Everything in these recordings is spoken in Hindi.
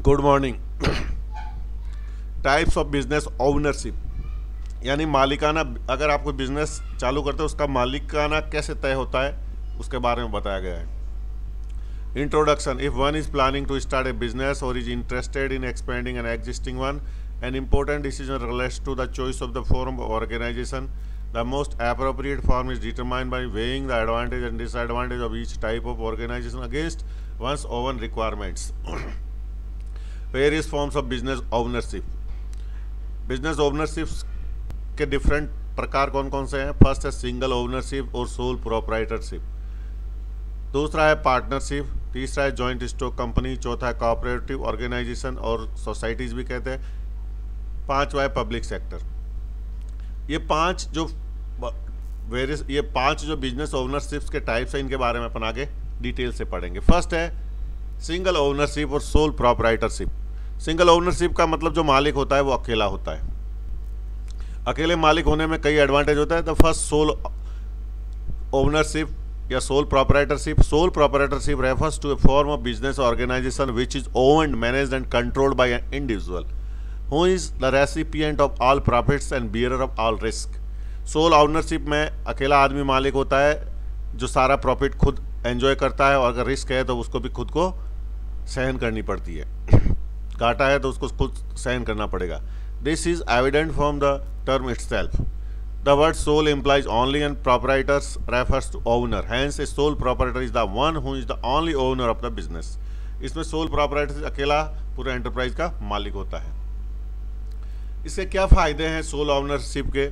Good morning. Types of business ownership, यानी मालिकाना। अगर आप कोई बिजनेस चालू करते हो उसका मालिकाना कैसे तय होता है उसके बारे में बताया गया है। Introduction. If one is planning to start a business or is interested in expanding an existing one, an important decision relates to the choice of the form of organization. The most appropriate form is determined by weighing the advantage and disadvantage of each type of organization against one's own requirements. Various forms of business ownership. Business ownership के डिफरेंट प्रकार कौन कौन से हैं? फर्स्ट है सिंगल ओनरशिप और सोल प्रोप्राइटरशिप, दूसरा है पार्टनरशिप, तीसरा है जॉइंट स्टॉक कंपनी, चौथा है कोऑपरेटिव ऑर्गेनाइजेशन और सोसाइटीज भी कहते हैं, पांचवा है पब्लिक सेक्टर। ये पांच जो बिजनेस ओनरशिप्स के टाइप्स हैं, इनके बारे में अपन आगे डिटेल से पढ़ेंगे। फर्स्ट है सिंगल ओनरशिप और सोल प्रोप्राइटरशिप। सिंगल ओनरशिप का मतलब जो मालिक होता है वो अकेला होता है। अकेले मालिक होने में कई एडवांटेज होता है। द फर्स्ट सोल ओनरशिप या sole proprietorship. Sole proprietorship refers to a form of business organisation which is owned, managed and controlled by an individual who is the recipient of all profits and bearer of all risk. Sole ownership में अकेला आदमी मालिक होता है जो सारा प्रॉफिट खुद एंजॉय करता है, और अगर रिस्क है तो उसको भी खुद को सहन करनी पड़ती है। घाटा है तो उसको खुद सहन करना पड़ेगा। This is evident from the term itself. The word sole implies only and proprietors refers to owner. Hence, a sole proprietor is the one who is the only owner of the business. इसमें सोल प्रोप्राइटर अकेला पूरे एंटरप्राइज का मालिक होता है। इसके क्या फायदे हैं सोल ओनरशिप के?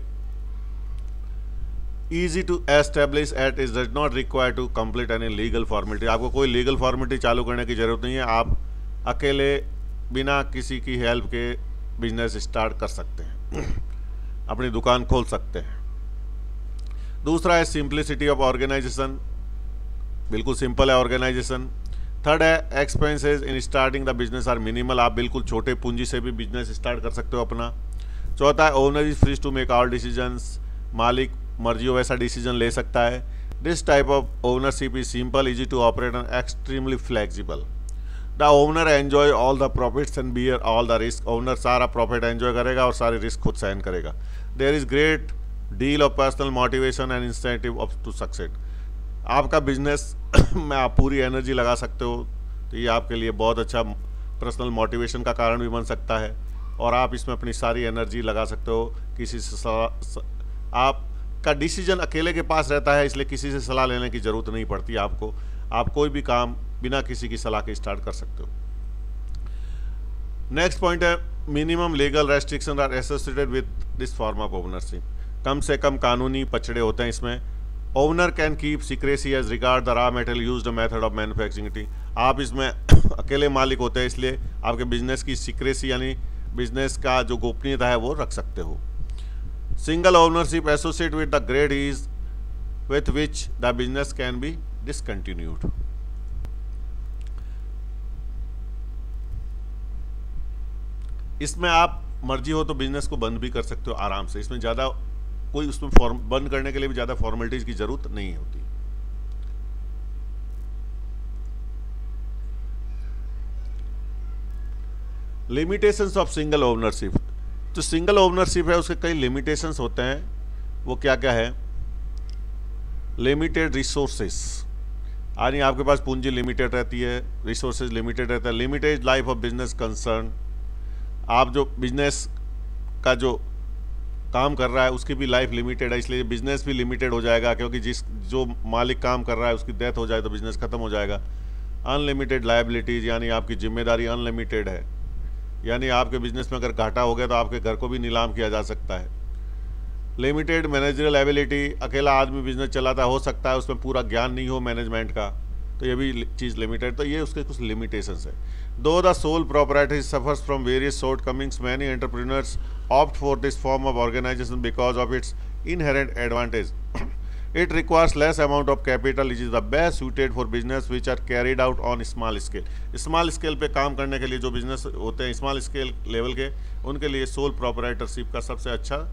Easy to establish at is does not require to complete any legal formality. आपको कोई लीगल फॉर्मेलिटी चालू करने की जरूरत नहीं है। आप अकेले बिना किसी की हेल्प के बिजनेस स्टार्ट कर सकते हैं, अपनी दुकान खोल सकते हैं। दूसरा है सिंप्लिसिटी ऑफ ऑर्गेनाइजेशन, बिल्कुल सिंपल है ऑर्गेनाइजेशन। थर्ड है expenses in starting the business are minimal, आप बिल्कुल छोटे पूंजी से भी बिजनेस स्टार्ट कर सकते हो अपना। चौथा है owner is free to make all decisions, मालिक मर्जी हो वैसा डिसीजन ले सकता है। This type of ownership is simple, easy to operate and extremely flexible. The owner enjoy all the profits and bear all the risk. Owner सारा प्रॉफिट एंजॉय करेगा और सारे रिस्क खुद सहन करेगा। There is great deal of personal motivation and incentive of to success. आपका बिजनेस में आप पूरी एनर्जी लगा सकते हो, तो ये आपके लिए बहुत अच्छा पर्सनल मोटिवेशन का कारण भी बन सकता है, और आप इसमें अपनी सारी एनर्जी लगा सकते हो। किसी से आपका डिसीजन अकेले के पास रहता है, इसलिए किसी से सलाह लेने की ज़रूरत नहीं पड़ती आपको। आप कोई भी काम बिना किसी की सलाह के स्टार्ट कर सकते हो। नेक्स्ट पॉइंट है minimum legal restriction are associated with this form of ownership. कम से कम कानूनी पचड़े होते हैं इसमें। Owner can keep secrecy as regard the raw material used method of manufacturing. आप इसमें अकेले मालिक होते हैं, इसलिए आपके बिजनेस की सीक्रेसी यानी बिजनेस का जो गोपनीयता है वो रख सकते हो। Single ownership associate with the great ease with which the business can be discontinued. इसमें आप मर्जी हो तो बिजनेस को बंद भी कर सकते हो आराम से। इसमें ज़्यादा कोई उसमें बंद करने के लिए भी ज़्यादा फॉर्मेलिटीज की जरूरत नहीं होती। Limitations of single ownership. जो सिंगल ओनरशिप है उसके कई लिमिटेशंस होते हैं। वो क्या क्या है? लिमिटेड रिसोर्सेस, यानी आपके पास पूंजी लिमिटेड रहती है, रिसोर्सेज लिमिटेड रहता है। Limited life of business concern, आप जो बिजनेस का जो काम कर रहा है उसकी भी लाइफ लिमिटेड है, इसलिए बिजनेस भी लिमिटेड हो जाएगा, क्योंकि जो मालिक काम कर रहा है उसकी डेथ हो जाए तो बिजनेस खत्म हो जाएगा। अनलिमिटेड लायबिलिटीज, यानी आपकी जिम्मेदारी अनलिमिटेड है, यानी आपके बिजनेस में अगर घाटा हो गया तो आपके घर को भी नीलाम किया जा सकता है। लिमिटेड मैनेजरियल एबिलिटी, अकेला आदमी बिजनेस चलाता हो सकता है उसमें पूरा ज्ञान नहीं हो मैनेजमेंट का, तो ये भी चीज़ लिमिटेड। तो ये उसके कुछ लिमिटेशंस है। Though the sole proprietor suffers from various shortcomings, many entrepreneurs opt for this form of organisation because of its inherent advantage. It requires less amount of capital, it is the best suited for business which are carried out on small scale. Small scale पे काम करने के लिए जो बिजनेस होते हैं स्मॉल स्केल लेवल के, उनके लिए सोल प्रोप्राइटरशिप का सबसे अच्छा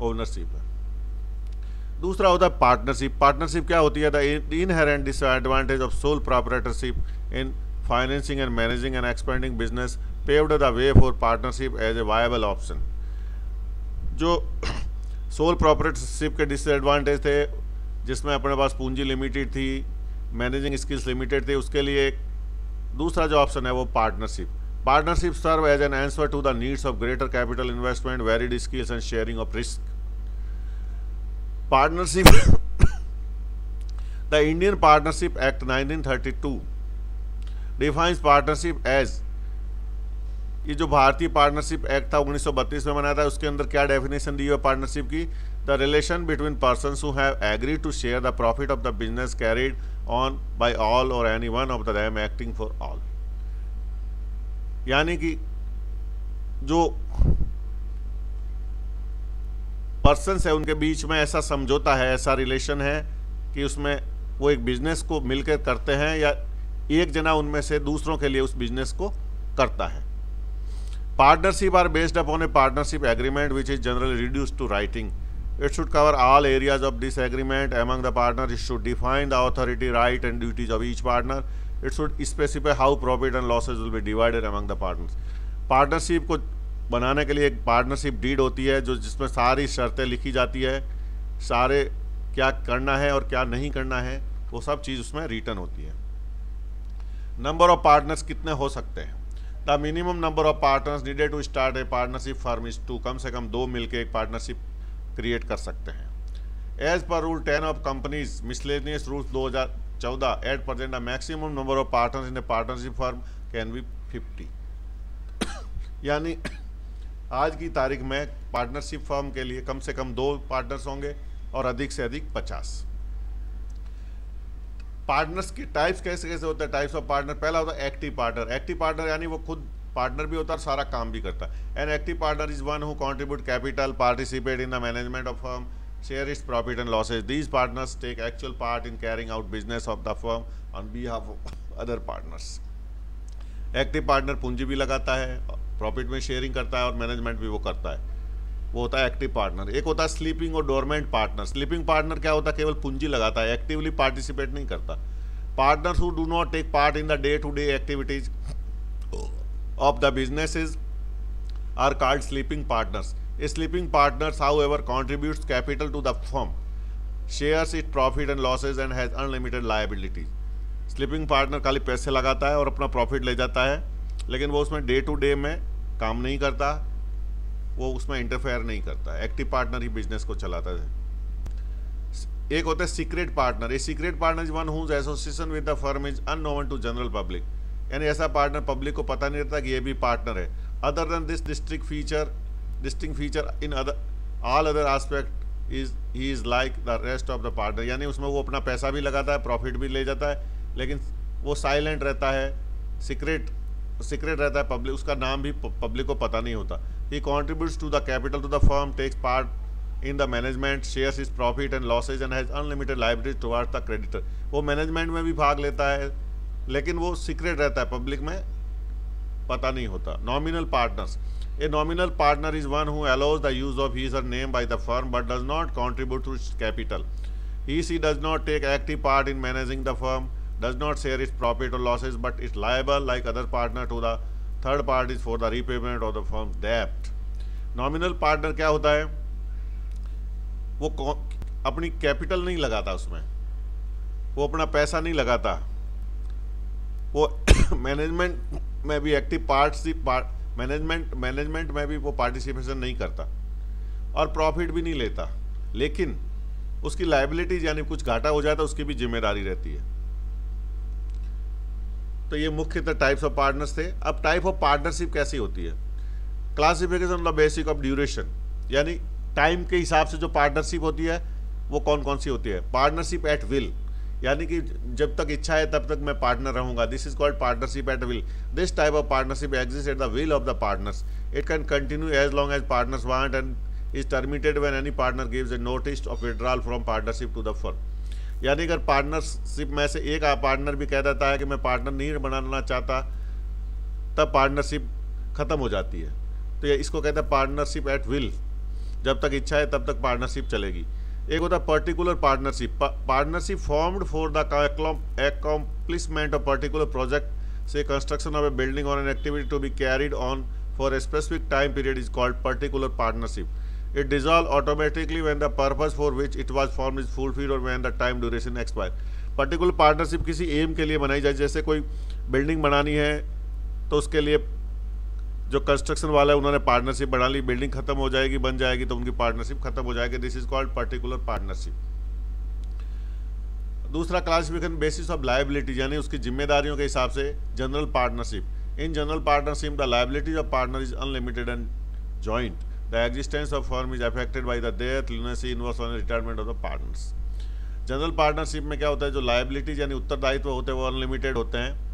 ओनरशिप है। दूसरा होता है पार्टनरशिप। पार्टनरशिप क्या होती है? The inherent disadvantage of sole proprietorship in financing and managing and expending business paved the way for partnership as a viable option. जो सोल प्रोप्राइटरशिप के डिसएडवांटेज थे, जिसमें अपने पास पूंजी लिमिटेड थी, मैनेजिंग स्किल्स लिमिटेड थे, उसके लिए एक दूसरा जो ऑप्शन है वो partnership. Partnership serve as an answer to the needs of greater capital investment, varied skills and sharing of risk. Partnership the Indian partnership act 1932 defines partnership as, ये जो भारतीय पार्टनरशिप एक्ट था 1932 में बनाया था, उसके अंदर क्या डेफिनेशन दी है पार्टनरशिप की? The relation between persons who have agreed to share the profit of the business carried on by all or any one of them acting for all. यानी कि जो पर्सन्स है उनके बीच में ऐसा समझौता है, ऐसा रिलेशन है कि उसमें वो एक बिजनेस को मिलकर करते हैं या एक जना उनमें से दूसरों के लिए उस बिजनेस को करता है। Partnership are based upon a partnership agreement which is generally reduced to writing. It should cover all areas of this agreement among the partners. It should define the authority, right and duties of each partner. It should specify how profit and losses will be divided among the partners. Partnership को बनाने के लिए एक पार्टनरशिप डीड होती है जो जिसमें सारी शर्तें लिखी जाती है, सारे क्या करना है और क्या नहीं करना है वो सब चीज़ उसमें रिटर्न होती है। नंबर ऑफ पार्टनर्स कितने हो सकते हैं? The minimum number of partners needed to start a partnership firm is 2। कम से कम 2 मिलकर एक पार्टनरशिप क्रिएट कर सकते हैं। As per rule 10 of companies miscellaneous rules 2014 at present the maximum number of partners in a partnership firm can be 50। यानी आज की तारीख में पार्टनरशिप फर्म के लिए कम से कम 2 पार्टनर्स होंगे और अधिक से अधिक 50। पार्टनर्स की टाइप्स कैसे कैसे होते हैं? टाइप्स ऑफ पार्टनर, पहला होता है एक्टिव पार्टनर। एक्टिव पार्टनर यानी वो खुद पार्टनर भी होता है और सारा काम भी करता है। An active partner is one who contribute capital, participate in the management of firm, share its profit and losses. These partners take actual part in carrying out business of the firm on behalf of other partners. Active partner पूंजी भी लगाता है, प्रॉफिट में शेयरिंग करता है और मैनेजमेंट भी वो करता है, वो होता है एक्टिव पार्टनर। एक होता है स्लीपिंग और डोरमेंट पार्टनर। स्लीपिंग पार्टनर क्या होता है? केवल पूंजी लगाता है, एक्टिवली पार्टिसिपेट नहीं करता। Partners who do not take part in the day to day activities of the businesses are called sleeping partners. A sleeping partners, however, contributes capital to the firm, shares its profit and losses and has unlimited liabilities. Sleeping partner खाली पैसे लगाता है और अपना प्रॉफिट ले जाता है, लेकिन वो उसमें डे टू डे में काम नहीं करता, वो उसमें इंटरफेयर नहीं करता। एक्टिव पार्टनर ही बिजनेस को चलाता है। एक होता है secret partner. A secret partner is one whose association with the firm is unknown to general public. यानी ऐसा पार्टनर पब्लिक को पता नहीं रहता कि ये भी पार्टनर है। Other than this distinct feature in all other aspect is he is like the rest of the partner. यानी उसमें वो अपना पैसा भी लगाता है, प्रॉफिट भी ले जाता है, लेकिन वो साइलेंट रहता है, सीक्रेट रहता है, पब्लिक उसका नाम भी पब्लिक को पता नहीं होता। He contributes to the capital to the firm, takes part in the management, shares is profit and losses and has unlimited liabilities towards the creditor. वो मैनेजमेंट में भी भाग लेता है, लेकिन वो सीक्रेट रहता है, पब्लिक में पता नहीं होता। Nominal partners. A nominal partner is one who allows the use of his or name by the firm but does not contribute to its capital. He does not take active part in managing the firm, does not share its profit or losses but is liable like other partner to the third parties for the repayment of the firm डेब्ट। नॉमिनल पार्टनर क्या होता है? वो अपनी कैपिटल नहीं लगाता, उसमें वो अपना पैसा नहीं लगाता, वो मैनेजमेंट में भी एक्टिव मैनेजमेंट में भी वो पार्टिसिपेशन नहीं करता और प्रॉफिट भी नहीं लेता, लेकिन उसकी लायबिलिटीज यानी कुछ घाटा हो जाता है उसकी भी जिम्मेदारी रहती है। तो ये मुख्यतः टाइप्स ऑफ पार्टनर्स थे। अब टाइप ऑफ पार्टनरशिप कैसी होती है? Classification the basic of duration, यानी टाइम के हिसाब से जो पार्टनरशिप होती है वो कौन कौन सी होती है? पार्टनरशिप एट विल, यानी कि जब तक इच्छा है तब तक मैं पार्टनर रहूंगा, this is called partnership at will. This type of partnership exist at the will of the partners. It can continue as long as partners want and is terminated when any partner gives a notice of withdrawal from partnership to the firm. यानी अगर पार्टनरशिप में से एक पार्टनर भी कह देता है कि मैं पार्टनर नहीं बनाना चाहता, तब पार्टनरशिप खत्म हो जाती है। तो ये इसको कहते हैं पार्टनरशिप एट विल, जब तक इच्छा है तब तक पार्टनरशिप चलेगी। एक होता है particular partnership, partnership formed for the accomplishment of particular project से construction of a building or an activity to be carried on for a specific time period is called particular partnership. It dissolve automatically when the purpose for which it was form is fulfilled or when the time duration expire. Particular partnership किसी एम के लिए बनाई जाए, जैसे कोई बिल्डिंग बनानी है तो उसके लिए जो कंस्ट्रक्शन वाला है उन्होंने पार्टनरशिप बना ली, बिल्डिंग खत्म हो जाएगी, बन जाएगी तो उनकी पार्टनरशिप खत्म हो जाएगी। This is called particular partnership. दूसरा क्लासिफिकेशन बेसिस ऑफ लायबिलिटीज, यानी उसकी जिम्मेदारियों के हिसाब से general partnership. In general partnership the liabilities of partner is unlimited and joint. The existence of firm is affected by the death, lunacy, inverse on retirement of the partners. General partnership में क्या होता है, जो लायबिलिटीज यानी उत्तरदायित्व होते हैं वो अनलिमिटेड होते हैं,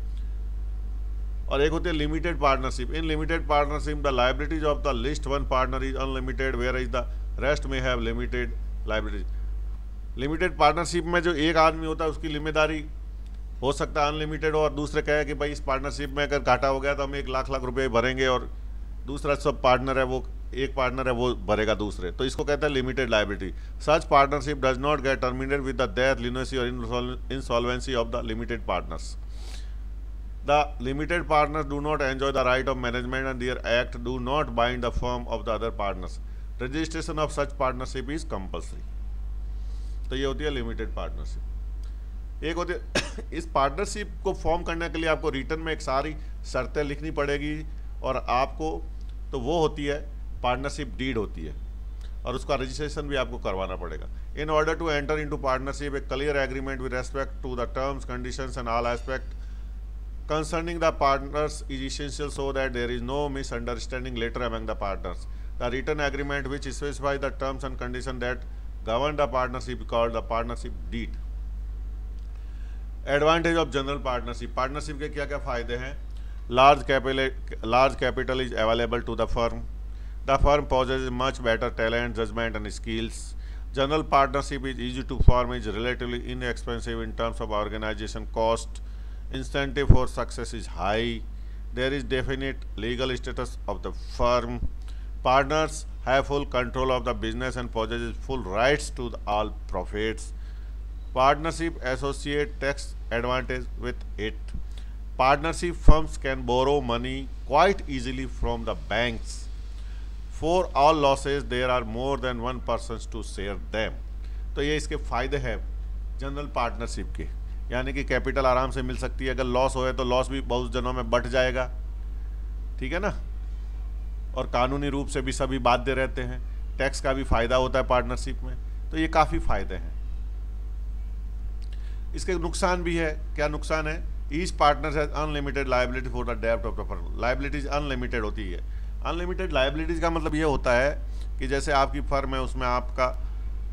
और एक होती है limited partnership. In limited partnership the liabilities of the list one partner is unlimited where is the rest may have limited liabilities. Limited partnership में जो एक आदमी होता है उसकी जिम्मेदारी हो सकता है अनलिमिटेड हो, और दूसरे कहे कि भाई इस पार्टनरशिप में अगर घाटा हो गया तो हम 1,00,000 रुपये भरेंगे, और दूसरा सब पार्टनर है वो एक पार्टनर है वो भरेगा दूसरे, तो इसको कहते हैं limited liability. Such partnership does not get terminated with the death, lunacy or insolvency of the limited partners. The limited partners do not enjoy the right of management and their act do not bind the firm of the other partners. Registration of such partnership is compulsory. तो ये होती है लिमिटेड पार्टनरशिप। एक होती है इस पार्टनरशिप को फॉर्म करने के लिए आपको रिटर्न में एक सारी शर्तें लिखनी पड़ेगी, और आपको तो वो होती है पार्टनरशिप डीड होती है, और उसका रजिस्ट्रेशन भी आपको करवाना पड़ेगा। In order to enter into partnership a clear agreement with respect to the terms, conditions and all aspect concerning the partners is essential so that there is no misunderstanding later among the partners. The written agreement which specifies the terms and conditions that govern the partnership is called the partnership deed. Advantage of general partnership. Partnership के क्या क्या फ़ायदे हैं? Large capital is available to the firm. The firm possesses much better talent, judgment and skills. General partnership is easy to form, is relatively inexpensive in terms of organization cost. Incentive for success is high. There is definite legal status of the firm. Partners have full control of the business and possess full rights to all profits. Partnership associate tax advantage with it. Partnership firms can borrow money quite easily from the banks. For all losses there are more than one person to share them. तो ये इसके फायदे हैं जनरल पार्टनरशिप के, यानी कि कैपिटल आराम से मिल सकती है, अगर लॉस होए तो लॉस भी बहुत जनों में बढ़ जाएगा, ठीक है ना, और कानूनी रूप से भी सभी बाध्य रहते हैं, टैक्स का भी फायदा होता है पार्टनरशिप में, तो ये काफ़ी फायदे हैं। इसके नुकसान भी है। क्या नुकसान है? Each partner has unlimited liability for the डेब्ट of the firm. Liabilities unlimited होती है। अनलिमिटेड लायबिलिटीज का मतलब ये होता है कि जैसे आपकी फर्म है, उसमें आपका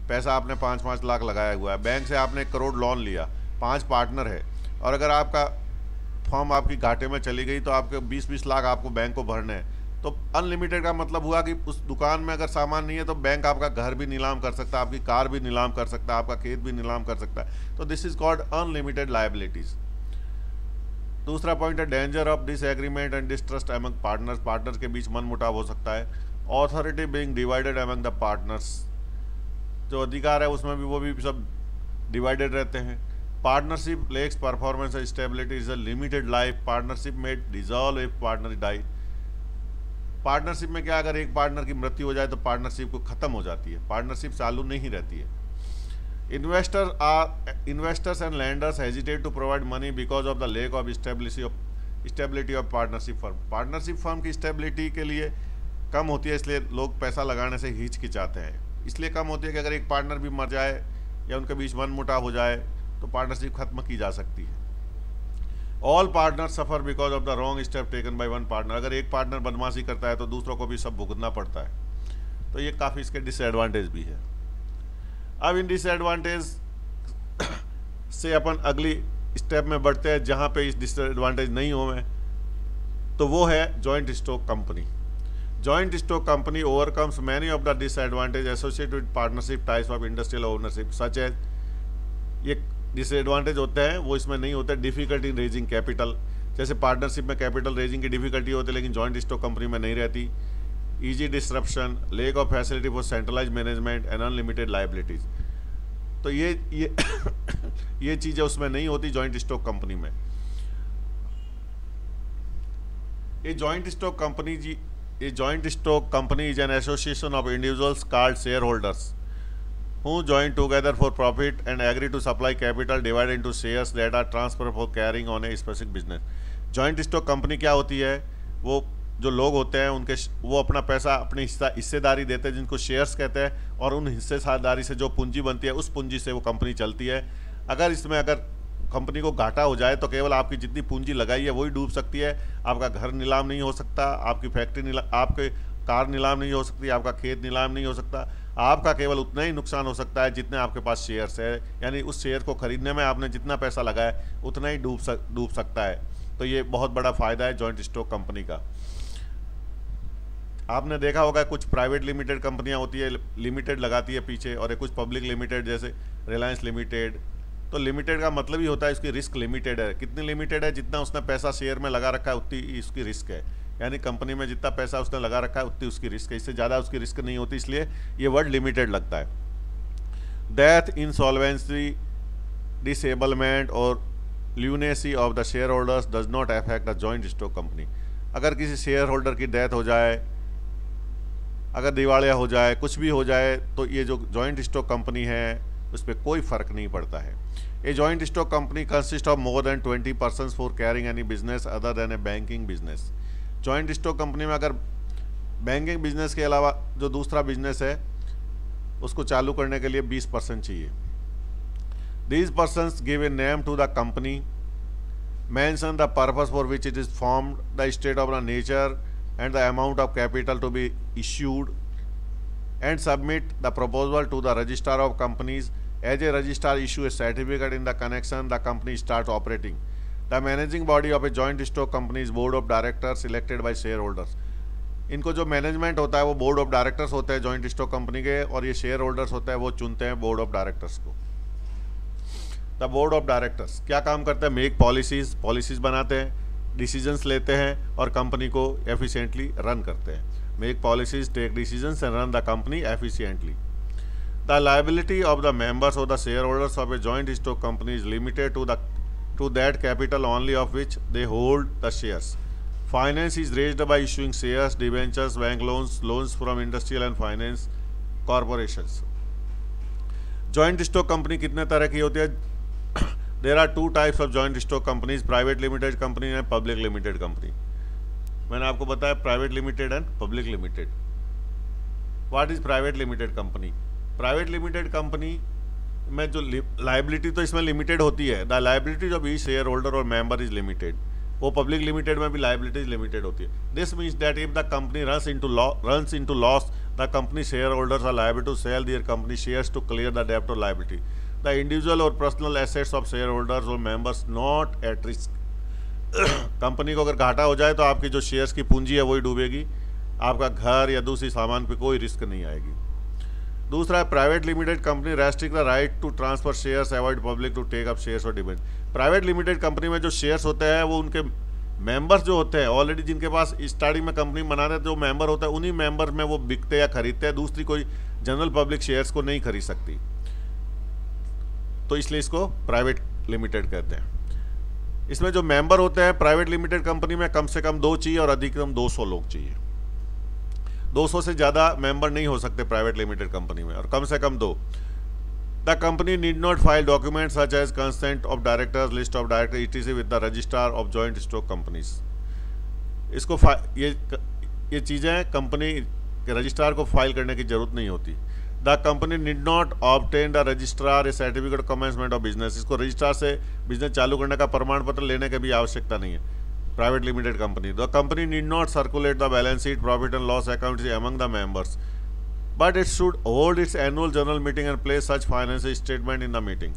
पैसा आपने 5-5 लाख लगाया हुआ है, बैंक से आपने 1 करोड़ लोन लिया, 5 पार्टनर है, और अगर आपका फर्म आपकी घाटे में चली गई तो आपके 20-20 लाख आपको बैंक को भरने हैं। तो अनलिमिटेड का मतलब हुआ कि उस दुकान में अगर सामान नहीं है तो बैंक आपका घर भी नीलाम कर सकता है, आपकी कार भी नीलाम कर सकता है, आपका खेत भी नीलाम कर सकता है। तो this is called unlimited liabilities. दूसरा पॉइंट है danger of disagreement and distrust among partners. Partners के बीच मनमुटाव हो सकता है। Authority being divided among the partners, जो अधिकार है उसमें भी वो भी सब डिवाइडेड रहते हैं। Partnership lacks performance and stability is a limited life. Partnership में dissolve if partner die. Partnership में क्या, अगर एक पार्टनर की मृत्यु हो जाए तो पार्टनरशिप को खत्म हो जाती है, पार्टनरशिप चालू नहीं रहती है। Investors and lenders hesitate to provide money because of the lack of stability of partnership firm. Partnership firm की स्टेबिलिटी के लिए कम होती है, इसलिए लोग पैसा लगाने से हिचकिचाते हैं। इसलिए कम होती है कि अगर एक पार्टनर भी मर जाए या उनके बीच मनमुटाव हो जाए तो पार्टनरशिप खत्म की जा सकती है। All partner suffer because of the wrong step taken by one partner. अगर एक पार्टनर बदमाशी करता है तो दूसरों को भी सब भुगतना पड़ता है, तो ये काफ़ी इसके डिसएडवांटेज भी है। अब इन डिसएडवांटेज से अपन अगली स्टेप में बढ़ते हैं, जहाँ पे इस डिसएडवांटेज नहीं होवे, तो वो है joint stock company. Joint stock company overcomes many of the disadvantage associated with partnership types of industrial ownership such as. ये डिसएडवांटेज होते हैं वो इसमें नहीं होते। डिफिकल्टी इन रेजिंग कैपिटल, जैसे पार्टनरशिप में कैपिटल रेजिंग की डिफिकल्टी होती है लेकिन जॉइंट स्टॉक कंपनी में नहीं रहती। Easy disruption, lack of facility for centralise management and unlimited liabilities, तो ये चीज़ें उसमें नहीं होती जॉइंट स्टॉक कंपनी में। A joint stock company is an association of individuals called shareholders who join together for profit and agree to supply capital divided into shares that are transferred for carrying on a specific business. Joint stock company क्या होती है? वो जो लोग होते हैं उनके वो अपना पैसा अपनी हिस्सेदारी देते हैं जिनको शेयर्स कहते हैं, और उन हिस्सेदारी से जो पूंजी बनती है उस पूंजी से वो कंपनी चलती है। अगर कंपनी को घाटा हो जाए तो केवल आपकी जितनी पूंजी लगाई है वही डूब सकती है। आपका घर नीलाम नहीं हो सकता, आपकी फैक्ट्री आपके कार नीलाम नहीं हो सकती, आपका खेत नीलाम नहीं हो सकता। आपका केवल उतना ही नुकसान हो सकता है जितने आपके पास शेयर्स है, यानी उस शेयर को खरीदने में आपने जितना पैसा लगाया उतना ही डूब सकता है। तो ये बहुत बड़ा फ़ायदा है जॉइंट स्टॉक कंपनी का। आपने देखा होगा कुछ प्राइवेट लिमिटेड कंपनियां होती है, लिमिटेड लगाती है पीछे, और कुछ पब्लिक लिमिटेड जैसे रिलायंस लिमिटेड। तो लिमिटेड का मतलब ही होता है इसकी रिस्क लिमिटेड है। कितनी लिमिटेड है? जितना उसने पैसा शेयर में लगा रखा है उतनी उसकी रिस्क है, यानी कंपनी में जितना पैसा उसने लगा रखा है उतनी उसकी रिस्क है, इससे ज़्यादा उसकी रिस्क नहीं होती, इसलिए ये वर्ड लिमिटेड लगता है। डेथ, इंसॉल्वेंसी, डिसेबलमेंट और lunacy of the share holders does not affect the joint stock company. अगर किसी शेयर होल्डर की डेथ हो जाए, अगर दिवालिया हो जाए, कुछ भी हो जाए, तो ये जो जॉइंट स्टॉक कंपनी है उस पर कोई फ़र्क नहीं पड़ता है। A joint stock company consist of more than 20 persons for carrying any business other than a banking business. Joint stock company में अगर बैंकिंग बिजनेस के अलावा जो दूसरा बिजनेस है उसको चालू करने के लिए 20% चाहिए। These persons give a name to the company, mention the purpose for which it is formed, the state of the nature and the amount of capital to be issued, and submit the proposal to the registrar of companies. As a registrar issue a certificate in the connection, the company starts operating. The managing body of a joint stock company is board of directors elected by shareholders. इनको जो मैनेजमेंट होता है वो बोर्ड ऑफ डायरेक्टर्स होते हैं जॉइंट स्टॉक कंपनी के, और ये शेयर होल्डर्स होते हैं वो चुनते हैं बोर्ड ऑफ डायरेक्टर्स को। द बोर्ड ऑफ डायरेक्टर्स क्या काम करते हैं? मेक पॉलिसीज बनाते हैं, डिसीजंस लेते हैं और कंपनी को एफिशिएंटली रन करते हैं। Make policies, take decisions and run the company efficiently. The liability of the members of the shareholders of a joint stock company is limited to that capital only of which they hold the shares. Finance is raised by issuing shares, debentures, bank loans from industrial and finance corporations. Joint stock company कितने तरह की होती है? There are two types of joint stock companies, private limited company and public limited company. मैंने आपको बताया private limited and public limited. What is private limited company? Private limited company में जो लाइबिलिटी तो इसमें लिमिटेड होती है, the liability of each shareholder और मेंबर इज लिमिटेड। वो पब्लिक लिमिटेड में भी लाइबिलिटीज लिमिटेड होती है। This means that if the company runs into loss the company shareholders are liable to sell their company shares to clear the डेब्ट और liability. The individual or personal assets of shareholders or members not at risk. Company को अगर घाटा हो जाए तो आपकी जो शेयर्स की पूंजी है वही डूबेगी, आपका घर या दूसरी सामान पे कोई रिस्क नहीं आएगी। दूसरा है private limited company restrict the right to transfer shares, avoid public to take up shares और डिबेंचर। प्राइवेट लिमिटेड कंपनी में जो शेयर्स होते हैं वो उनके मेंबर्स जो होते हैं ऑलरेडी जिनके पास स्टार्टिंग में कंपनी बना रहे जो मेंबर होता है उन्हीं मेंबर में वो बिकते या खरीदते हैं, दूसरी कोई जनरल पब्लिक शेयर्स को नहीं खरीद सकती, तो इसलिए इसको प्राइवेट लिमिटेड कहते हैं। इसमें जो मेंबर होते हैं प्राइवेट लिमिटेड कंपनी में कम से कम 2 चाहिए और अधिकतम 200 लोग चाहिए। 200 से ज़्यादा मेंबर नहीं हो सकते प्राइवेट लिमिटेड कंपनी में, और कम से कम 2। The company need not file document such as consent of directors, list of director etc with the registrar of joint stock companies. इसको ये चीज़ें कंपनी के रजिस्ट्रार को फाइल करने की जरूरत नहीं होती। The company need not obtain the registrar A certificate commencement of business. इसको रजिस्ट्रार से बिजनेस चालू करने का प्रमाण पत्र लेने की भी आवश्यकता नहीं है private limited company. The company need not circulate the balance sheet, profit and loss account among the members, but it should hold it's annual general meeting and place such financial statement in the meeting.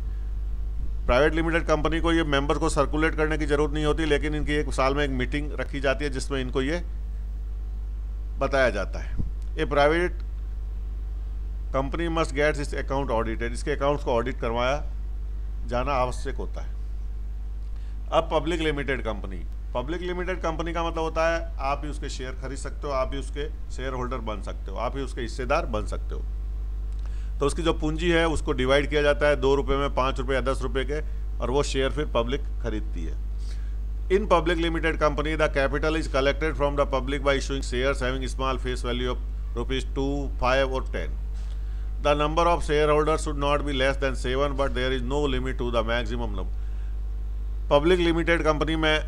Private limited company को ये मेंबर को सर्कुलेट करने की जरूरत नहीं होती, लेकिन इनकी एक साल में एक मीटिंग रखी जाती है जिसमें इनको ये बताया जाता है। ए प्राइवेट कंपनी मस्ट गेट्स इस अकाउंट ऑडिटेड। इसके अकाउंट्स को ऑडिट करवाया जाना आवश्यक होता है। अब public limited company, public limited company का मतलब होता है आप ही उसके शेयर खरीद सकते हो, आप ही उसके शेयर होल्डर बन सकते हो, आप ही उसके हिस्सेदार बन सकते हो। तो उसकी जो पूंजी है उसको डिवाइड किया जाता है 2 रुपये में, 5 रुपये या 10 रुपये के, और वो शेयर फिर पब्लिक खरीदती है। In public limited company, the capital is collected from the public by issuing shares having small face value of rupees 2, 5 or 10. The number of shareholders should not be less than 7, but there is no limit to the maximum number. Public limited company में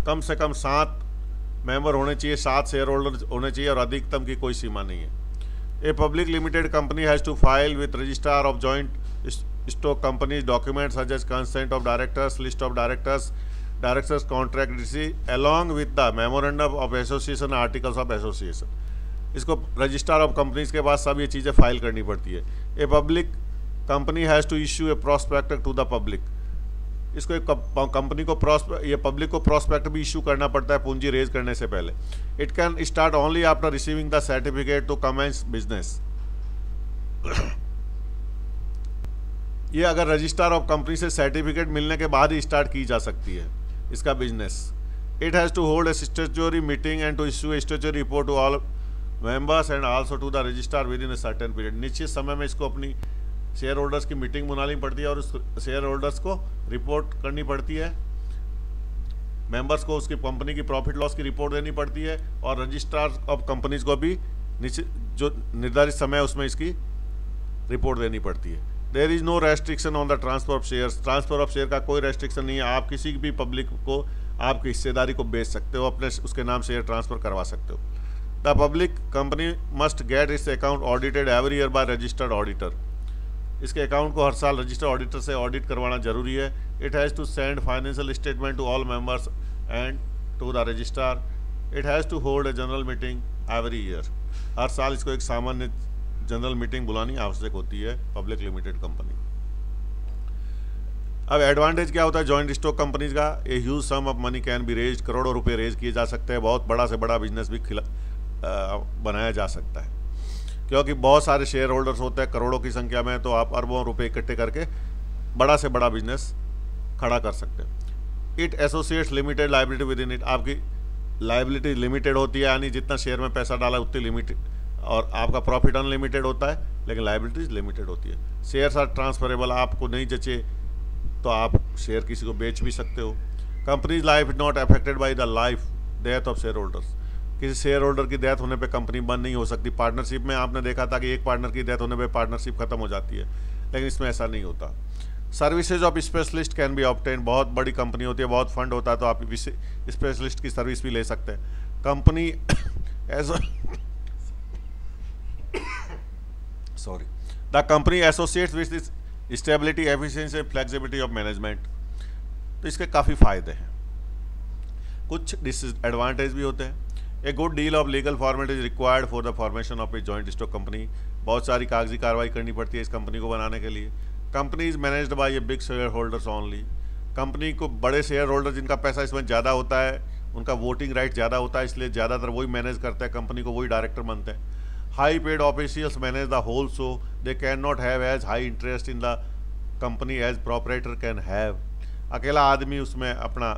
कम से कम 7 मेंबर होने चाहिए, 7 शेयर होल्डर होने चाहिए और अधिकतम की कोई सीमा नहीं है। A public limited company has to file with registrar of joint stock companies documents such as consent of directors, list of directors contract receipt along with the memorandum of association, articles of association. इसको रजिस्ट्रार ऑफ कंपनीज के बाद सब ये चीज़ें फाइल करनी पड़ती है। A public company has to issue a prospect to the public. इसको एक कंपनी को ये पब्लिक को प्रॉस्पेक्ट भी इशू करना पड़ता है पूंजी रेज करने से पहले। It can start only after receiving the certificate to commence business. ये अगर रजिस्ट्रार ऑफ कंपनी से सर्टिफिकेट मिलने के बाद ही स्टार्ट की जा सकती है इसका business. It has to hold a statutory meeting and to issue a statutory report to all members and also to the registrar within a certain period. निश्चित समय में इसको अपनी शेयर होल्डर्स की मीटिंग बुलानी पड़ती है और उस शेयर होल्डर्स को रिपोर्ट करनी पड़ती है, मेंबर्स को उसकी कंपनी की प्रॉफिट लॉस की रिपोर्ट देनी पड़ती है और रजिस्ट्रार ऑफ कंपनीज को भी निश्चित जो निर्धारित समय है उसमें इसकी रिपोर्ट देनी पड़ती है। There is no restriction on the transfer of shares. Transfer of share का कोई रेस्ट्रिक्शन नहीं है। आप किसी भी पब्लिक को आपकी हिस्सेदारी को बेच सकते हो, अपने उसके नाम शेयर ट्रांसफर करवा सकते हो। The public company must get it's account audited every year by registered auditor. इसके अकाउंट को हर साल रजिस्टर्ड ऑडिटर से ऑडिट करवाना जरूरी है। It has to send financial statement to all members and to the registrar. It has to hold a general meeting every year. हर साल इसको एक सामान्य जनरल मीटिंग बुलानी आवश्यक होती है पब्लिक लिमिटेड कंपनी। अब एडवांटेज क्या होता है जॉइंट स्टॉक कंपनीज का? A huge sum of money can be raise, करोड़ों रुपए रेज किए जा सकते हैं। बहुत बड़ा से बड़ा बिजनेस भी बनाया जा सकता है क्योंकि बहुत सारे शेयर होल्डर्स होते हैं करोड़ों की संख्या में, तो आप अरबों रुपए इकट्ठे करके बड़ा से बड़ा बिजनेस खड़ा कर सकते हैं। It associates limited liability with in it. आपकी लाइबिलिटी लिमिटेड होती है, यानी जितना शेयर में पैसा डाला उतनी लिमिटेड, और आपका प्रॉफिट अनलिमिटेड होता है लेकिन लाइबिलिटीज लिमिटेड होती है। Shares are transferable. आपको नहीं जचे तो आप शेयर किसी को बेच भी सकते हो। Companies life is not affected by the life death of share holders. किसी शेयर होल्डर की डेथ होने पे कंपनी बंद नहीं हो सकती। पार्टनरशिप में आपने देखा था कि एक पार्टनर की डेथ होने पे पार्टनरशिप खत्म हो जाती है, लेकिन इसमें ऐसा नहीं होता। Services of specialist can be obtain. बहुत बड़ी कंपनी होती है, बहुत फंड होता है, तो आप स्पेशलिस्ट की सर्विस भी ले सकते हैं। Company as the company associates with stability, efficiency, flexibility of management. तो इसके काफ़ी फायदे हैं, कुछ डिसएडवांटेज भी होते हैं। A good deal of legal format is required for the formation of a joint stock company. बहुत सारी कागजी कार्रवाई करनी पड़ती है इस कंपनी को बनाने के लिए। Company is managed by a big share holders only. Company को बड़े शेयर होल्डर जिनका पैसा इसमें ज़्यादा होता है, उनका वोटिंग राइट ज़्यादा होता है, इसलिए ज़्यादातर वही मैनेज करते हैं कंपनी को, वही डायरेक्टर बनते हैं। High paid officials manage the whole, so they can not have as high interest in the company as proprietor can have. अकेला आदमी उसमें अपना,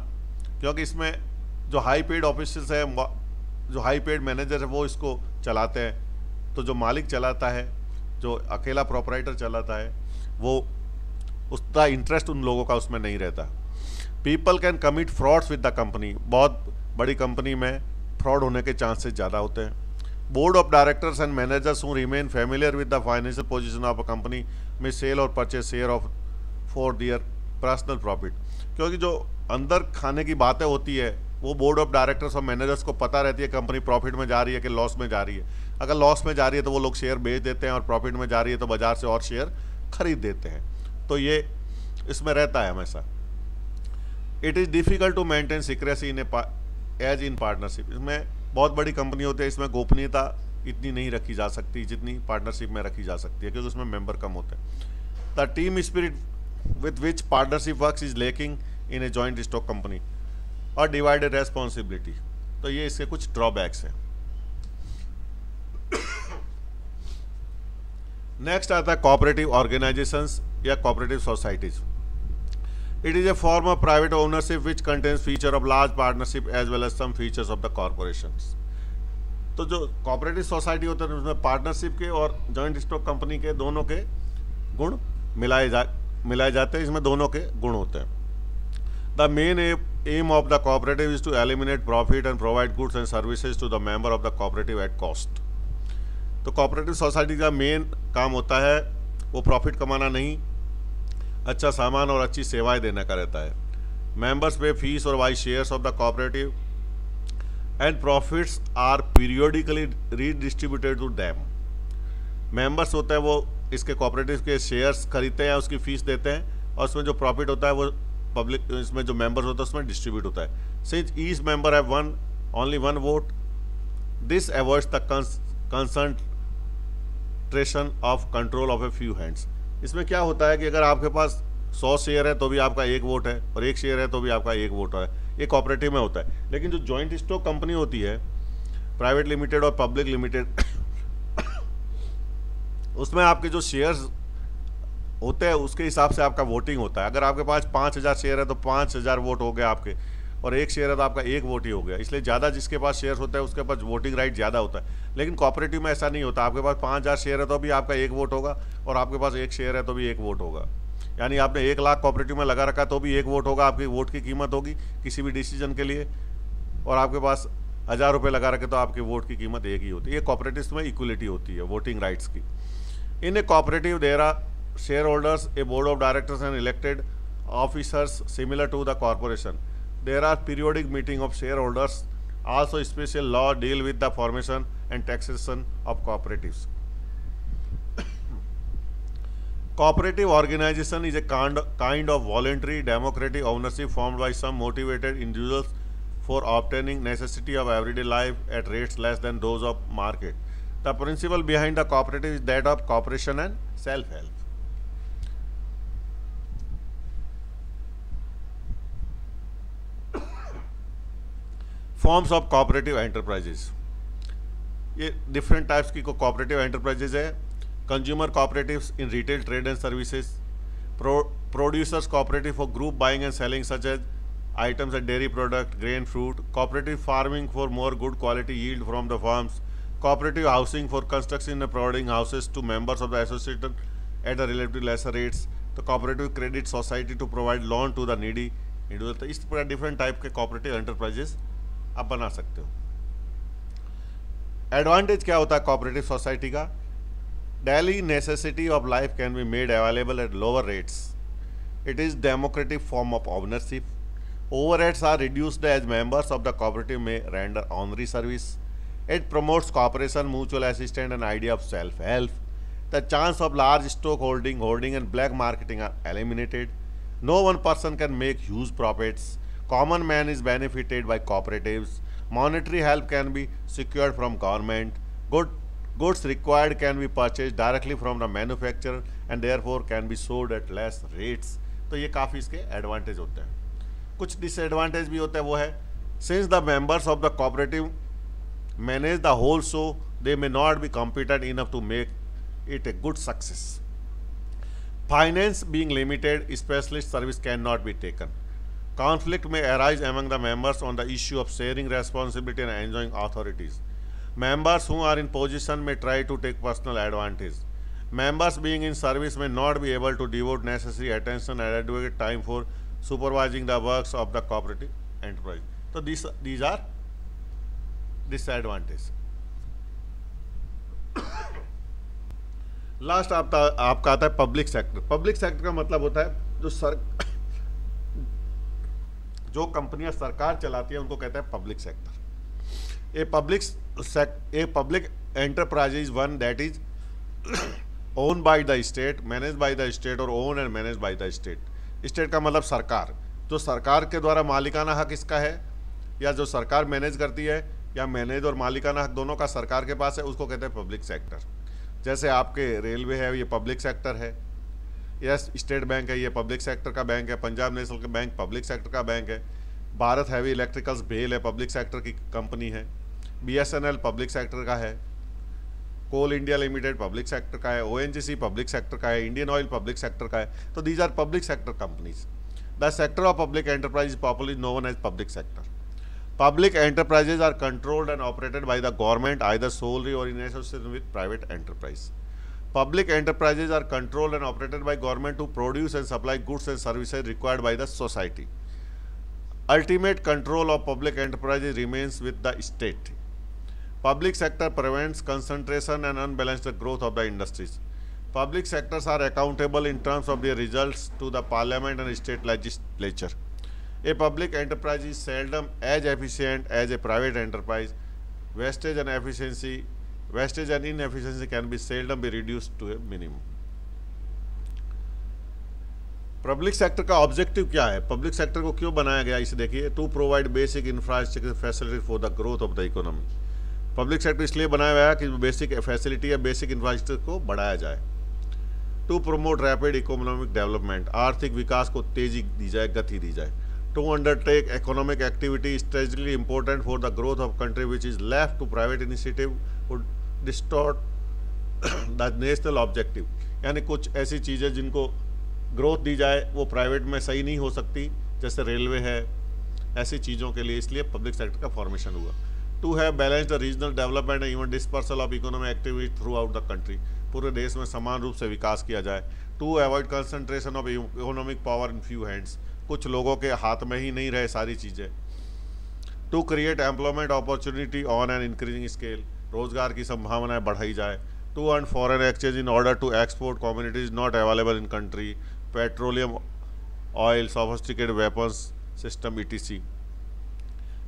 क्योंकि इसमें जो हाई पेड ऑफिशियल्स है, जो हाई पेड मैनेजर है, वो इसको चलाते हैं। तो जो मालिक चलाता है, जो अकेला प्रोपराइटर चलाता है, वो उसका इंटरेस्ट उन लोगों का उसमें नहीं रहता। People can commit frauds with the company. बहुत बड़ी कंपनी में फ्रॉड होने के चांसेस ज़्यादा होते हैं। Board of directors and managers who remain familiar with the financial position of a company में सेल और purchase share of for their personal profit. क्योंकि जो अंदर खाने की बातें होती है वो बोर्ड ऑफ डायरेक्टर्स और मैनेजर्स को पता रहती है कंपनी प्रॉफिट में जा रही है कि लॉस में जा रही है। अगर लॉस में जा रही है तो वो लोग शेयर बेच देते हैं, और प्रॉफिट में जा रही है तो बाजार से और शेयर खरीद देते हैं। तो ये इसमें रहता है हमेशा। It is difficult to maintain secrecy in as in partnership. इसमें बहुत बड़ी कंपनी होती है, इसमें गोपनीयता इतनी नहीं रखी जा सकती जितनी पार्टनरशिप में रखी जा सकती है, क्योंकि उसमें मेंबर कम होते हैं। The team spirit with which partnership works is lacking in a joint stock company और डिवाइडेड रेस्पॉन्सिबिलिटी। तो ये इसके कुछ ड्रॉबैक्स हैं। नेक्स्ट आता है कोऑपरेटिव ऑर्गेनाइजेशंस या cooperative societies. It is a form of private ownership which contains feature of large partnership as well as some features of the corporations. तो जो कोऑपरेटिव सोसाइटी होते हैं उसमें पार्टनरशिप के और जॉइंट स्टॉक कंपनी के दोनों के गुण मिलाए जाते हैं। इसमें दोनों के गुण होते हैं। The main Aim of the cooperative is to eliminate profit and provide goods and services to the member of the cooperative at cost. तो कोऑपरेटिव सोसाइटी का मेन काम होता है वो प्रॉफिट कमाना नहीं, अच्छा सामान और अच्छी सेवाएं देने का रहता है. मेंबर्स पे फीस और buy shares of the cooperative and profits are periodically redistributed to them. Members होते हैं वो इसके कोऑपरेटिव के शेयर्स खरीदते हैं, उसकी फीस देते हैं और उसमें जो प्रॉफिट होता है वो पब्लिक, इसमें जो मेंबर्स होता है उसमें डिस्ट्रीब्यूट होता है. Since each member have only one vote, this avoids the concentration of control of a few hands. इसमें क्या होता है कि अगर आपके पास 100 शेयर है तो भी आपका एक वोट है और 1 शेयर है तो भी आपका एक वोट है. ये कोऑपरेटिव में होता है. लेकिन जो जॉइंट स्टॉक कंपनी होती है, प्राइवेट लिमिटेड और पब्लिक लिमिटेड, उसमें आपके जो शेयर्स होते हैं उसके हिसाब से आपका वोटिंग होता है. अगर आपके पास 5000 शेयर है तो 5000 वोट हो गए आपके, और 1 शेयर है तो आपका 1 वोट ही हो गया. इसलिए ज़्यादा जिसके पास शेयर्स होता है उसके पास वोटिंग राइट ज़्यादा होता है. लेकिन कोऑपरेटिव में ऐसा नहीं होता. आपके पास 5000 शेयर है तो भी आपका 1 वोट होगा और आपके पास 1 शेयर है तो भी 1 वोट होगा. यानी आपने 1 लाख कोऑपरेटिव में लगा रखा तो भी 1 वोट होगा. आपकी वोट की कीमत होगी किसी भी डिसीजन के लिए, और आपके पास 1000 रुपये लगा रखे तो आपके वोट की कीमत एक ही होती है. ये कोऑपरेटिव में इक्वलिटी होती है वोटिंग राइट्स की. In a cooperative there are shareholders, a board of directors and elected officers similar to the corporation. There are periodic meeting of shareholders. Also special law deal with the formation and taxation of cooperatives. Cooperative organization is a kind of voluntary democratic ownership formed by some motivated individuals for obtaining necessity of everyday life at rates less than those of market. The principle behind the cooperative is that of cooperation and self-help. Forms of cooperative enterprises. ये डिफरेंट टाइप्स की कोऑपरेटिव एंटरप्राइजेज है. Consumer cooperatives in retail trade and services, producers cooperative for group buying and selling such as items and dairy product, grain, fruit, cooperative farming for more good quality yield from the farms, cooperative housing for construction and providing houses to members of the association at the relative lesser rates, तो cooperative credit society to provide loan to the needy individual. तो इस प्रकार डिफरेंट टाइप के कोऑपरेटिव एंटरप्राइजेज आप बना सकते हो. एडवांटेज क्या होता है कोऑपरेटिव सोसाइटी का? Daily necessity of life can be made available at lower rates. It is democratic form of ownership. Overheads are reduced as members of the cooperative may render honorary service. It promotes cooperation, mutual assistant and idea of self help. The chance of large stock holding and black marketing are eliminated. No one person can make huge profits. Common man is benefited by cooperatives. Monetary help can be secured from government. Goods required can be purchased directly from the manufacturer and therefore can be sold at less rates. तो ये काफ़ी इसके एडवांटेज होते हैं. कुछ डिसएडवांटेज भी होते हैं. वो है since the members of the cooperative manage the whole show, they may not be competent enough to make it a good success. Finance being limited, specialist service cannot be taken. Conflict may arise among the members on the issue of sharing responsibility and enjoying authorities. Members who are in position may try to take personal advantage. Members being in service may not be able to devote necessary attention and adequate time for supervising the works of the cooperative enterprise. So these are disadvantages. Last आपका आता है पब्लिक सेक्टर. पब्लिक सेक्टर का मतलब होता है जो कंपनियां सरकार चलाती है उनको कहते हैं public sector. A public enterprise is one that is own by the state, manage by the state or own and manage by the state. State का मतलब सरकार. जो सरकार के द्वारा मालिकाना हक इसका है या जो सरकार मैनेज करती है या मैनेज और मालिकाना हक दोनों का सरकार के पास है, उसको कहते हैं पब्लिक सेक्टर. जैसे आपके रेलवे है, ये पब्लिक सेक्टर है. यस, स्टेट बैंक है, ये पब्लिक सेक्टर का बैंक है. Punjab national bank public sector का बैंक है. भारत हैवी इलेक्ट्रिकल्स बेल है, पब्लिक सेक्टर की कंपनी है. BSNL पब्लिक सेक्टर का है. कोल इंडिया लिमिटेड पब्लिक सेक्टर का है. ONGC पब्लिक सेक्टर का है. इंडियन ऑयल पब्लिक सेक्टर का है. तो these are public sector companies. The sector of public enterprise is popularly known as public sector. Public enterprises are controlled and operated by the government either solely or in association with private enterprise. Public enterprises are controlled and operated by government to produce and supply goods and services required by the society. Ultimate control of public enterprises remains with the state. Public sector prevents concentration and unbalanced growth of the industries. Public sectors are accountable in terms of their results to the parliament and state legislature. A public enterprise is seldom as efficient as a private enterprise. Wastage and inefficiency can be seldom be reduced to a minimum. Public sector का ऑब्जेक्टिव क्या है, पब्लिक सेक्टर को क्यों बनाया गया, इसे देखिए। To provide basic infrastructure facility for the growth of the economy. Public sector इसलिए बनाया गया कि बेसिक फैसिलिटी या बेसिक इंफ्रास्ट्रक्चर को बढ़ाया जाए। To promote rapid economic development, आर्थिक विकास को तेजी दी जाए, गति दी जाए। To undertake economic activity strategically important for the growth of country which is left to private initiative would distort the national objective. यानी कुछ ऐसी चीज़ें जिनको ग्रोथ दी जाए वो प्राइवेट में सही नहीं हो सकती, जैसे रेलवे है, ऐसी चीज़ों के लिए इसलिए पब्लिक सेक्टर का फॉर्मेशन हुआ। To have balance the regional development even dispersal of economic activity throughout the country, पूरे देश में समान रूप से विकास किया जाए। To avoid concentration of economic power in few hands, कुछ लोगों के हाथ में ही नहीं रहे सारी चीज़ें। To create employment opportunity on an increasing scale, रोजगार की संभावनाएं बढ़ाई जाए। To earn foreign exchange in order to export communities not available in country, petroleum, oil, sophisticated weapons system ETC,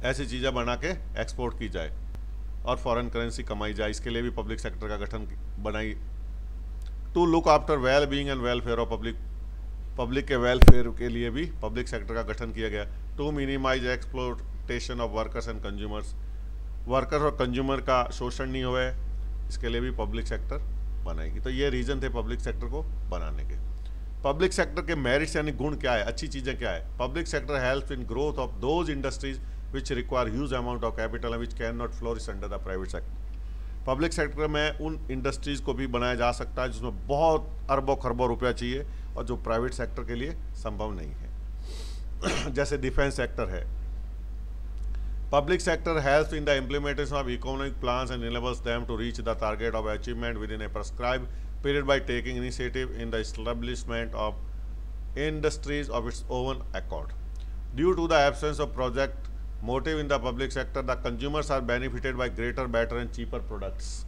ऐसी चीज़ें बना के एक्सपोर्ट की जाए और फॉरेन करेंसी कमाई जाए, इसके लिए भी पब्लिक सेक्टर का गठन बनाई। To look after well being and welfare of public के वेलफेयर के लिए भी पब्लिक सेक्टर का गठन किया गया। To minimise exploitation of workers and consumers, workers और कंज्यूमर का शोषण नहीं हुए, इसके लिए भी पब्लिक सेक्टर बनाएगी। तो ये रीज़न थे पब्लिक सेक्टर को बनाने के। पब्लिक सेक्टर के मेरिट्स यानी गुण क्या है, अच्छी चीज़ें क्या है। Public sector helps in growth of those industries which require huge amount of capital and which can not flourish under the private sector. Public sector में उन इंडस्ट्रीज़ को भी बनाया जा सकता है जिसमें बहुत अरबों खरबों रुपया चाहिए और जो प्राइवेट सेक्टर के लिए संभव नहीं है जैसे डिफेंस सेक्टर है। Public sector helps in the implementation of economic plans and enables them to reach the target of achievement within a prescribed period by taking initiative in the establishment of industries of its own accord. Due to the absence of project motive in the public sector, the consumers are benefited by greater, better and cheaper products.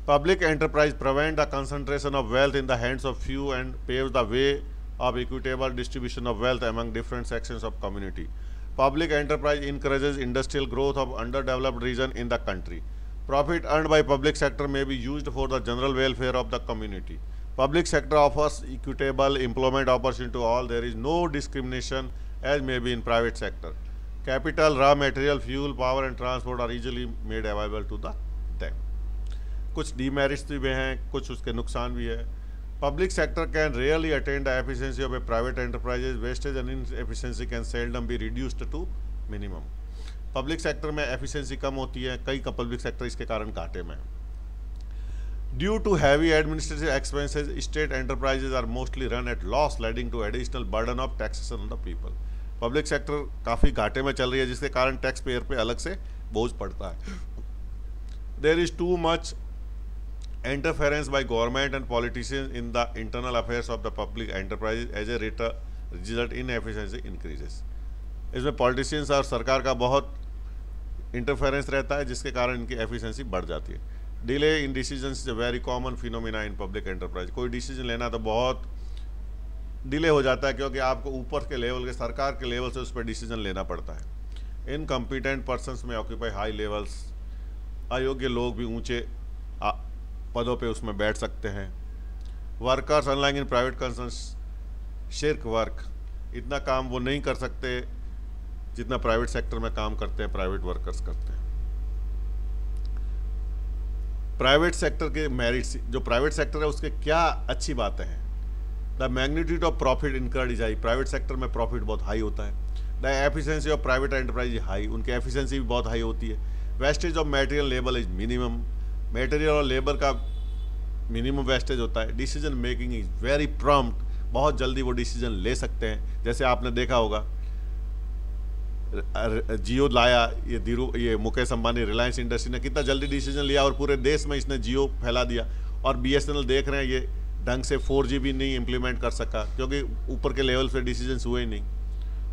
Public enterprise prevent the concentration of wealth in the hands of few and paves the way of equitable distribution of wealth among different sections of community. Public enterprise encourages industrial growth of underdeveloped region in the country. Profit earned by public sector may be used for the general welfare of the community. Public sector offers equitable employment opportunity to all. There is no discrimination as may be in private sector. Capital, raw material, fuel, power and transport are easily made available to them. कुछ demerits भी हैं, कुछ उसके नुकसान भी है। Public sector can rarely attain the efficiency of a private enterprises. Wastage and inefficiency can seldom be reduced to minimum. Public sector में एफिशिएंसी कम होती है, कई का पब्लिक सेक्टर इसके कारण घाटे में। Due to heavy administrative expenses state enterprises are mostly run at loss leading to additional burden of taxation on the people. Public sector काफ़ी घाटे में चल रही है जिसके कारण टैक्स पेयर पे अलग से बोझ पड़ता है। There is too much interference by government and politicians in the internal affairs of the public enterprise as a result inefficiency increases. इसमें पॉलिटिशियंस और सरकार का बहुत इंटरफेरेंस रहता है जिसके कारण इनकी एफिशिएंसी बढ़ जाती है। Delay in decisions is a very common phenomena in public enterprise. कोई डिसीजन लेना तो बहुत डिले हो जाता है क्योंकि आपको ऊपर के लेवल के सरकार के लेवल से उस पर डिसीजन लेना पड़ता है। इनकम्पिटेंट पर्सनस में ऑक्यूपाई हाई लेवल्स, अयोग्य लोग भी ऊंचे पदों पे उसमें बैठ सकते हैं। Workers unlike in private concerns shirk work, इतना काम वो नहीं कर सकते जितना प्राइवेट सेक्टर में काम करते हैं प्राइवेट वर्कर्स करते हैं। प्राइवेट सेक्टर के मेरिट्स, जो प्राइवेट सेक्टर है उसके क्या अच्छी बातें हैं। The magnitude of profit incurred is high, private sector में प्रॉफिट बहुत हाई होता है। The efficiency of private enterprise high, उनकी एफिशिएंसी भी बहुत हाई होती है। Wastage of material labour is minimum, material और लेबर का मिनिमम वेस्टेज होता है। Decision making is very prompt, बहुत जल्दी वो डिसीजन ले सकते हैं। जैसे आपने देखा होगा जियो लाया, ये मुकेश अंबानी रिलायंस इंडस्ट्री ने कितना जल्दी डिसीजन लिया और पूरे देश में इसने जियो फैला दिया। और BSNL देख रहे हैं ये ढंग से 4G भी नहीं इम्प्लीमेंट कर सका क्योंकि ऊपर के लेवल पे डिसीजंस हुए ही नहीं।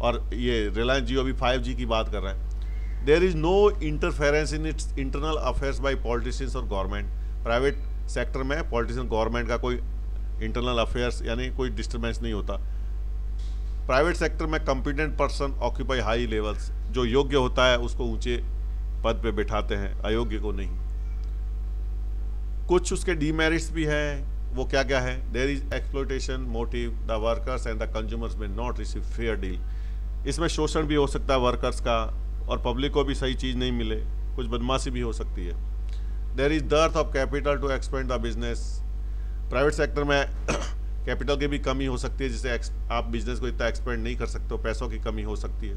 और ये रिलायंस जियो अभी 5G की बात कर रहा है। There is no interference in its internal affairs by politicians और गवर्नमेंट। प्राइवेट सेक्टर में पॉलिटिशियन गवर्नमेंट का कोई इंटरनल अफेयर्स यानी कोई डिस्टर्बेंस नहीं होता। प्राइवेट सेक्टर में competent person occupy high levels, जो योग्य होता है उसको ऊंचे पद पे बिठाते हैं, अयोग्य को नहीं। कुछ उसके डीमेरिट्स भी हैं, वो क्या क्या है? There is exploitation motive, the workers and the consumers may not receive fair deal. इसमें शोषण भी हो सकता है वर्कर्स का, और पब्लिक को भी सही चीज़ नहीं मिले, कुछ बदमाशी भी हो सकती है। There is dearth of capital to expand the business. Private sector में कैपिटल की भी कमी हो सकती है, जिससे आप बिजनेस को इतना एक्सपेंड नहीं कर सकते हो, पैसों की कमी हो सकती है।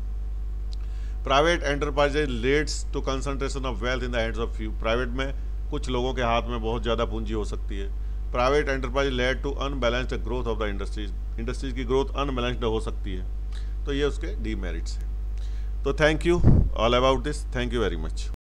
Private enterprises leads to concentration of wealth in the hands of few. Private में कुछ लोगों के हाथ में बहुत ज़्यादा पूंजी हो सकती है। Private enterprise led to unbalanced growth of the industries की ग्रोथ अनबैलेंस्ड हो सकती है। तो ये उसके डीमेरिट्स हैं। तो thank you all about this, thank you very much.